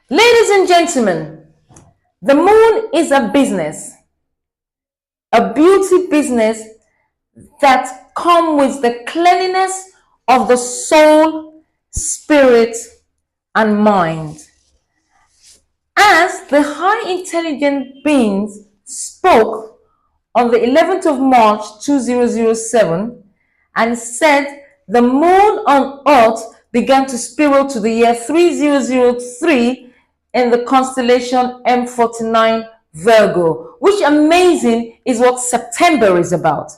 Ladies and gentlemen, the moon is a business, a beauty business that comes with the cleanliness of the soul, spirit, and mind. As the high intelligent beings spoke on the 11th of March 2007 and said the moon on earth began to spiral to the year 3003 in the constellation M49 Virgo, which amazing is what September is about.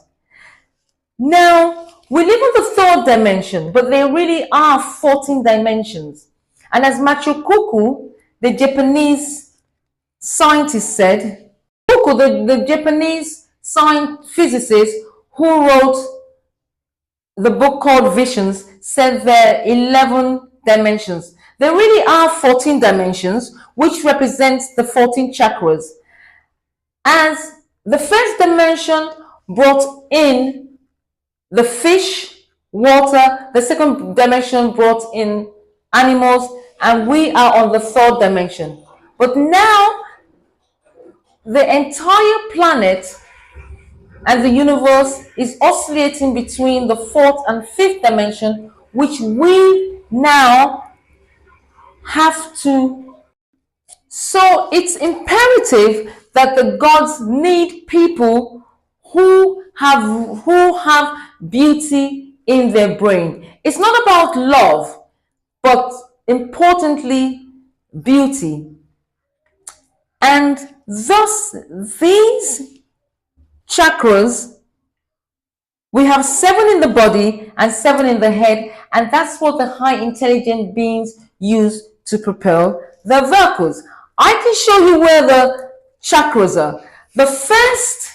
Now, we live in the third dimension, but there really are 14 dimensions. And as Macho Kuku, the Japanese scientist said, Kuku, the Japanese physicist who wrote the book called Visions, said there are 11 dimensions. There really are 14 dimensions, which represents the 14 chakras. As the first dimension brought in the fish, water, the second dimension brought in animals, and we are on the third dimension. But now the entire planet and the universe is oscillating between the fourth and fifth dimension, which we now have to. So it's imperative that the gods need people who have beauty in their brain. It's not about love, but importantly, beauty. And thus, these chakras, we have 7 in the body and 7 in the head, and that's what the high intelligent beings use to propel the vehicles. I can show you where the chakras are. The first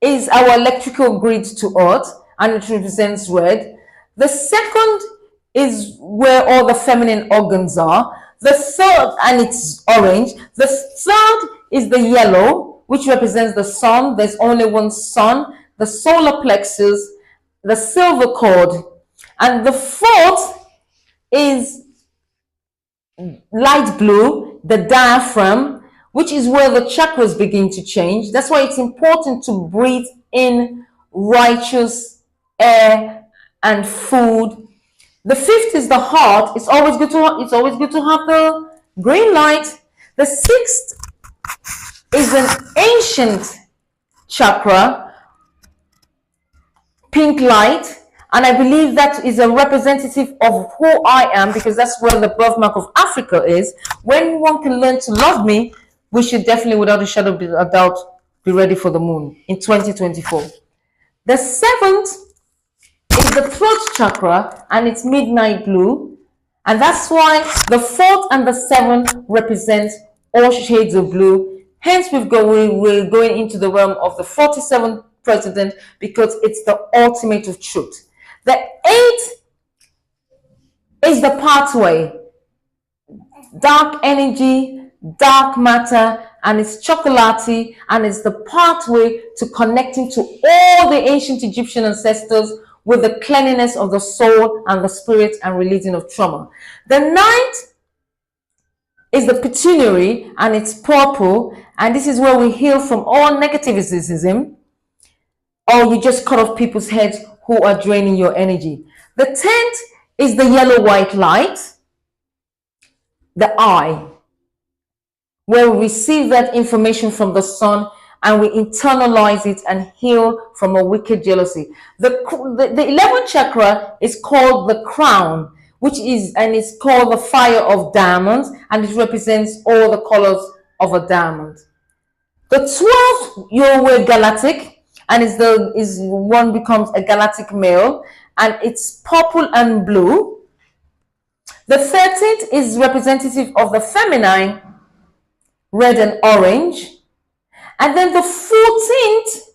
is our electrical grid to earth, and it represents red. The second is where all the feminine organs are. The third, and it's orange. The third is the yellow, which represents the sun. There's only one sun. The solar plexus, the silver cord. And the fourth is light blue, the diaphragm, which is where the chakras begin to change. That's why it's important to breathe in righteous air and food. The fifth is the heart. It's always good to have the green light. The sixth is an ancient chakra, pink light, and I believe that is a representative of who I am, because that's where the birthmark of Africa is. When one can learn to love me, we should definitely, without a shadow of a doubt, be ready for the moon in 2024. The seventh is the throat chakra, and it's midnight blue, and that's why the fourth and the seventh represent all shades of blue. Hence, we're going into the realm of the 47th president, because it's the ultimate of truth. The eighth is the pathway, dark energy, dark matter, and it's chocolatey, and it's the pathway to connecting to all the ancient Egyptian ancestors with the cleanliness of the soul and the spirit and releasing of trauma. The ninth is the pituitary, and it's purple, and this is where we heal from all negativism, or you just cut off people's heads who are draining your energy. The 10th is the yellow white light, the eye, where we receive that information from the sun and we internalize it and heal from a wicked jealousy. The 11th chakra is called the crown, which is, and it's called the fire of diamonds, and it represents all the colors of a diamond. The 12th, you're galactic, and is one becomes a galactic male, and it's purple and blue. The 13th is representative of the feminine, red and orange. And then the 14th,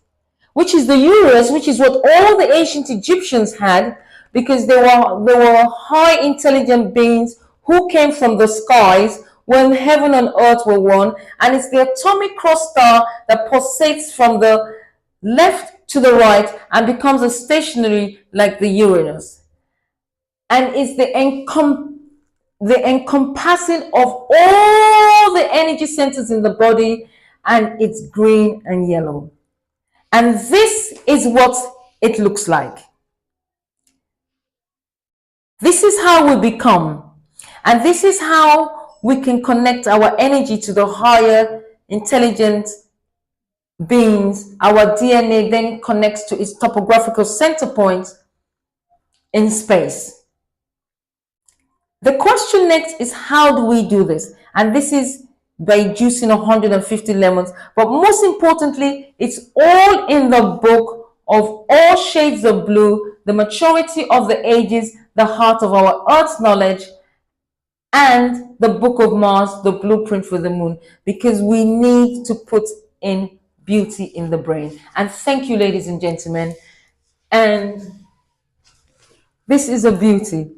which is the Uranus, which is what all the ancient Egyptians had, because they were high intelligent beings who came from the skies when heaven and earth were one, and it's the atomic cross star that pulsates from the left to the right and becomes a stationary like the Uranus. And it's the encompassing of all the energy centers in the body, and it's green and yellow. And this is what it looks like. This is how we become. And this is how we can connect our energy to the higher intelligent beings. Our DNA then connects to its topographical center point in space. The question next is, how do we do this? And this is by juicing 150 lemons. But most importantly, it's all in the book of All Shades of Blue, The Maturity of the Ages, The Heart of Our Earth's Knowledge, and the Book of Mars, The Blueprint for the Moon, because we need to put in beauty in the brain. And thank you, ladies and gentlemen. And this is a beauty.